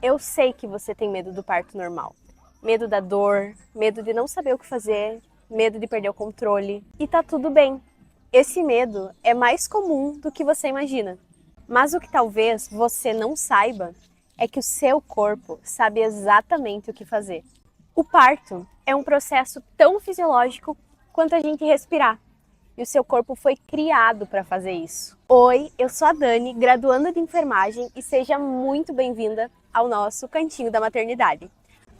Eu sei que você tem medo do parto normal. Medo da dor, medo de não saber o que fazer, medo de perder o controle. E tá tudo bem. Esse medo é mais comum do que você imagina. Mas o que talvez você não saiba é que o seu corpo sabe exatamente o que fazer. O parto é um processo tão fisiológico quanto a gente respirar. E o seu corpo foi criado para fazer isso. Oi, eu sou a Dani, graduanda de enfermagem, e seja muito bem-vinda ao nosso Cantinho da Maternidade.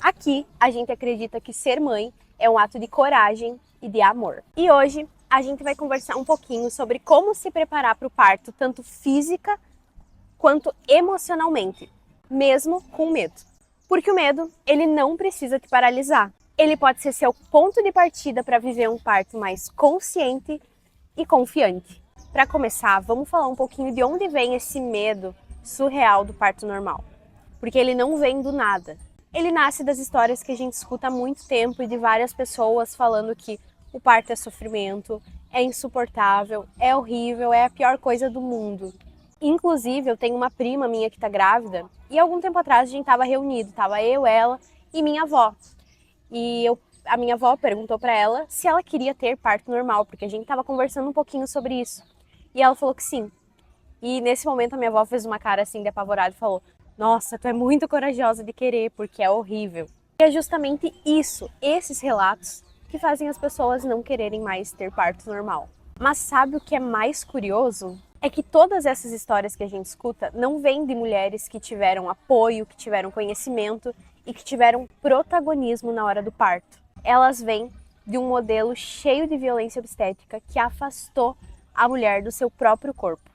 Aqui a gente acredita que ser mãe é um ato de coragem e de amor. E hoje a gente vai conversar um pouquinho sobre como se preparar para o parto, tanto física quanto emocionalmente, mesmo com medo. Porque o medo, ele não precisa te paralisar. Ele pode ser seu ponto de partida para viver um parto mais consciente e confiante. Para começar, vamos falar um pouquinho de onde vem esse medo surreal do parto normal. Porque ele não vem do nada. Ele nasce das histórias que a gente escuta há muito tempo e de várias pessoas falando que o parto é sofrimento, é insuportável, é horrível, é a pior coisa do mundo. Inclusive, eu tenho uma prima minha que está grávida e algum tempo atrás a gente estava reunido, estava eu, ela e minha avó. A minha avó perguntou para ela se ela queria ter parto normal, porque a gente estava conversando um pouquinho sobre isso. E ela falou que sim. E nesse momento a minha avó fez uma cara assim de apavorada e falou: "Nossa, tu é muito corajosa de querer, porque é horrível". E é justamente isso, esses relatos, que fazem as pessoas não quererem mais ter parto normal. Mas sabe o que é mais curioso? É que todas essas histórias que a gente escuta não vêm de mulheres que tiveram apoio, que tiveram conhecimento e que tiveram protagonismo na hora do parto. Elas vêm de um modelo cheio de violência obstétrica que afastou a mulher do seu próprio corpo.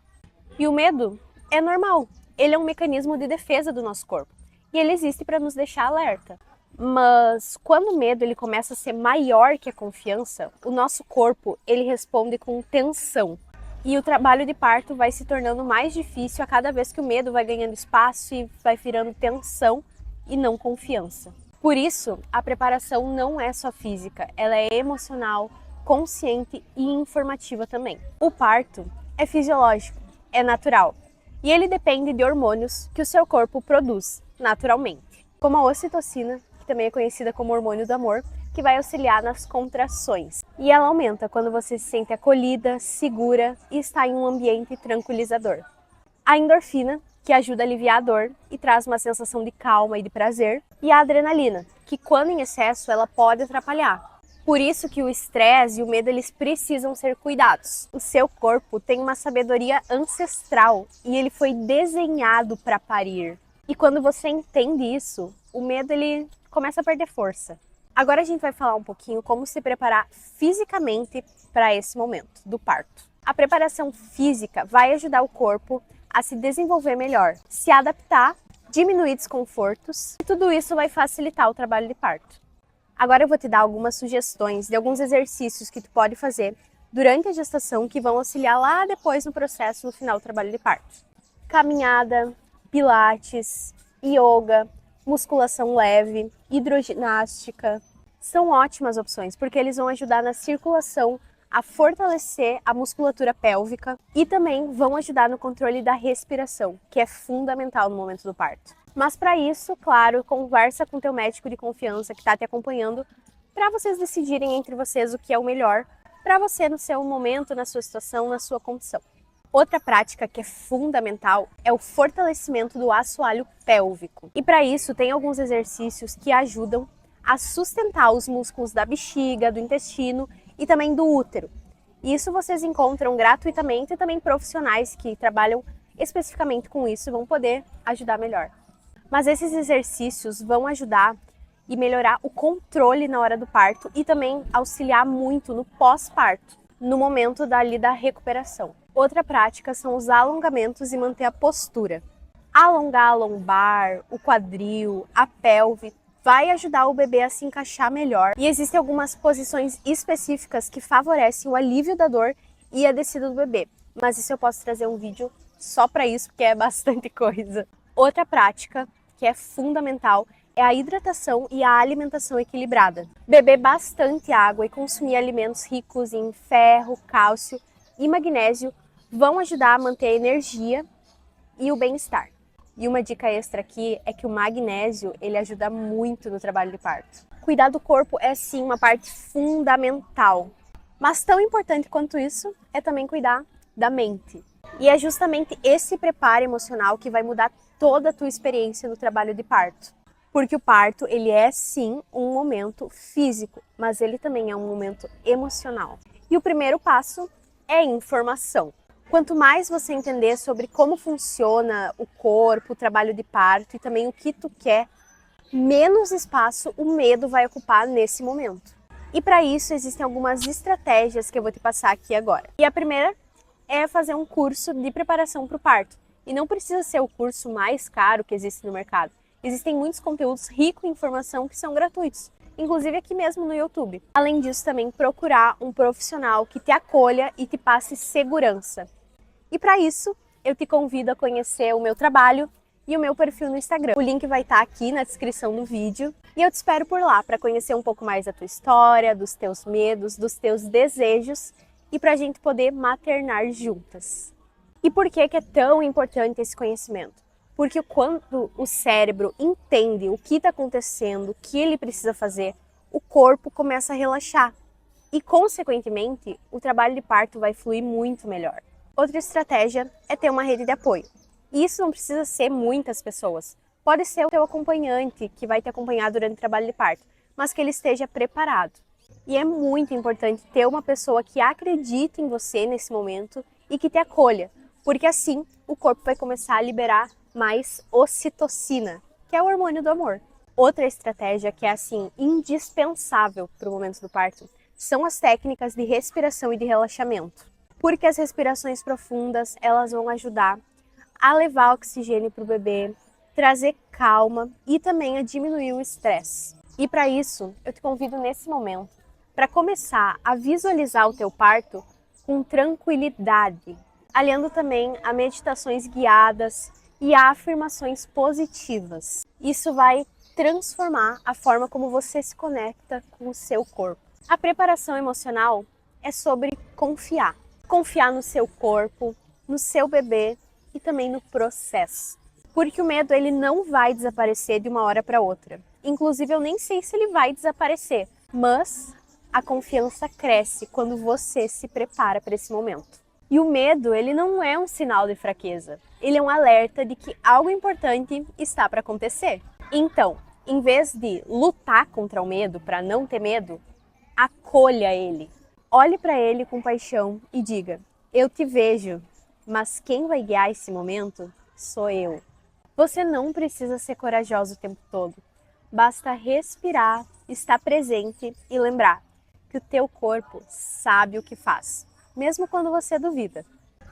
E o medo é normal, ele é um mecanismo de defesa do nosso corpo e ele existe para nos deixar alerta. Mas quando o medo ele começa a ser maior que a confiança, o nosso corpo ele responde com tensão. E o trabalho de parto vai se tornando mais difícil a cada vez que o medo vai ganhando espaço e vai virando tensão e não confiança. Por isso, a preparação não é só física, ela é emocional, consciente e informativa também. O parto é fisiológico, é natural, e ele depende de hormônios que o seu corpo produz naturalmente, como a ocitocina, que também é conhecida como hormônio do amor, que vai auxiliar nas contrações. E ela aumenta quando você se sente acolhida, segura e está em um ambiente tranquilizador. A endorfina, que ajuda a aliviar a dor e traz uma sensação de calma e de prazer. E a adrenalina, que quando em excesso ela pode atrapalhar. Por isso que o estresse e o medo eles precisam ser cuidados. O seu corpo tem uma sabedoria ancestral e ele foi desenhado para parir. E quando você entende isso, o medo ele começa a perder força. Agora a gente vai falar um pouquinho como se preparar fisicamente para esse momento do parto. A preparação física vai ajudar o corpo a se desenvolver melhor, se adaptar, diminuir desconfortos e tudo isso vai facilitar o trabalho de parto. Agora eu vou te dar algumas sugestões de alguns exercícios que tu pode fazer durante a gestação que vão auxiliar lá depois no processo, no final do trabalho de parto. Caminhada, pilates, yoga, musculação leve, hidroginástica, são ótimas opções porque eles vão ajudar na circulação, a fortalecer a musculatura pélvica e também vão ajudar no controle da respiração, que é fundamental no momento do parto. Mas para isso, claro, conversa com teu médico de confiança que está te acompanhando para vocês decidirem entre vocês o que é o melhor para você no seu momento, na sua situação, na sua condição. Outra prática que é fundamental é o fortalecimento do assoalho pélvico. E para isso tem alguns exercícios que ajudam a sustentar os músculos da bexiga, do intestino e também do útero. E isso vocês encontram gratuitamente e também profissionais que trabalham especificamente com isso vão poder ajudar melhor. Mas esses exercícios vão ajudar e melhorar o controle na hora do parto e também auxiliar muito no pós-parto, no momento da recuperação. Outra prática são os alongamentos e manter a postura. Alongar a lombar, o quadril, a pelve, vai ajudar o bebê a se encaixar melhor. E existem algumas posições específicas que favorecem o alívio da dor e a descida do bebê. Mas isso eu posso trazer um vídeo só para isso, porque é bastante coisa. Outra prática que é fundamental é a hidratação e a alimentação equilibrada. Beber bastante água e consumir alimentos ricos em ferro, cálcio e magnésio vão ajudar a manter a energia e o bem-estar. E uma dica extra aqui é que o magnésio, ele ajuda muito no trabalho de parto. Cuidar do corpo é sim uma parte fundamental, mas tão importante quanto isso é também cuidar da mente. E é justamente esse preparo emocional que vai mudar toda a tua experiência no trabalho de parto. Porque o parto, ele é sim um momento físico, mas ele também é um momento emocional. E o primeiro passo é informação. Quanto mais você entender sobre como funciona o corpo, o trabalho de parto e também o que tu quer, menos espaço o medo vai ocupar nesse momento. E para isso existem algumas estratégias que eu vou te passar aqui agora. E a primeira é fazer um curso de preparação para o parto. E não precisa ser o curso mais caro que existe no mercado. Existem muitos conteúdos ricos em informação que são gratuitos, inclusive aqui mesmo no YouTube. Além disso, também procurar um profissional que te acolha e te passe segurança. E para isso, eu te convido a conhecer o meu trabalho e o meu perfil no Instagram. O link vai estar aqui na descrição do vídeo e eu te espero por lá para conhecer um pouco mais da tua história, dos teus medos, dos teus desejos e para a gente poder maternar juntas. E por que é tão importante esse conhecimento? Porque quando o cérebro entende o que está acontecendo, o que ele precisa fazer, o corpo começa a relaxar e, consequentemente, o trabalho de parto vai fluir muito melhor. Outra estratégia é ter uma rede de apoio. E isso não precisa ser muitas pessoas. Pode ser o teu acompanhante que vai te acompanhar durante o trabalho de parto, mas que ele esteja preparado. E é muito importante ter uma pessoa que acredite em você nesse momento e que te acolha, porque assim o corpo vai começar a liberar mais ocitocina, que é o hormônio do amor. Outra estratégia que é assim indispensável para o momento do parto são as técnicas de respiração e de relaxamento. Porque as respirações profundas, elas vão ajudar a levar oxigênio para o bebê, trazer calma e também a diminuir o estresse. E para isso, eu te convido nesse momento para começar a visualizar o teu parto com tranquilidade, aliando também a meditações guiadas e a afirmações positivas. Isso vai transformar a forma como você se conecta com o seu corpo. A preparação emocional é sobre confiar. Confiar no seu corpo, no seu bebê e também no processo. Porque o medo ele não vai desaparecer de uma hora para outra. Inclusive eu nem sei se ele vai desaparecer, mas a confiança cresce quando você se prepara para esse momento. E o medo ele não é um sinal de fraqueza, ele é um alerta de que algo importante está para acontecer. Então, em vez de lutar contra o medo para não ter medo, acolha ele. Olhe para ele com paixão e diga: eu te vejo, mas quem vai guiar esse momento sou eu. Você não precisa ser corajoso o tempo todo. Basta respirar, estar presente e lembrar que o teu corpo sabe o que faz, mesmo quando você duvida.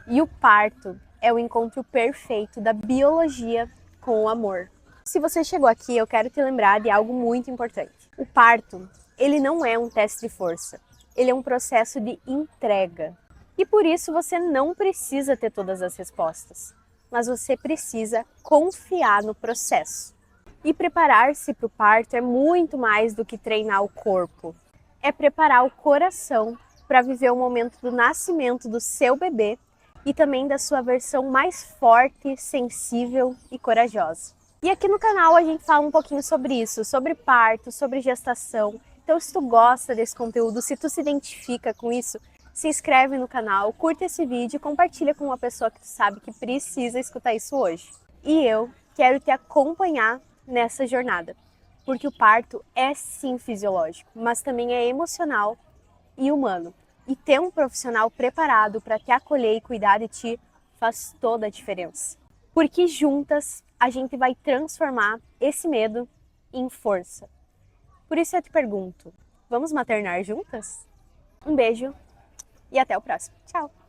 E o parto é o encontro perfeito da biologia com o amor. Se você chegou aqui, eu quero te lembrar de algo muito importante. O parto, ele não é um teste de força. Ele é um processo de entrega. E por isso você não precisa ter todas as respostas, mas você precisa confiar no processo. E preparar-se para o parto é muito mais do que treinar o corpo. É preparar o coração para viver o momento do nascimento do seu bebê e também da sua versão mais forte, sensível e corajosa. E aqui no canal a gente fala um pouquinho sobre isso, sobre parto, sobre gestação. Então, se tu gosta desse conteúdo, se tu se identifica com isso, se inscreve no canal, curte esse vídeo e compartilha com uma pessoa que tu sabe que precisa escutar isso hoje. E eu quero te acompanhar nessa jornada, porque o parto é sim fisiológico, mas também é emocional e humano. E ter um profissional preparado para te acolher e cuidar de ti faz toda a diferença. Porque juntas a gente vai transformar esse medo em força. Por isso eu te pergunto, vamos maternar juntas? Um beijo e até o próximo. Tchau!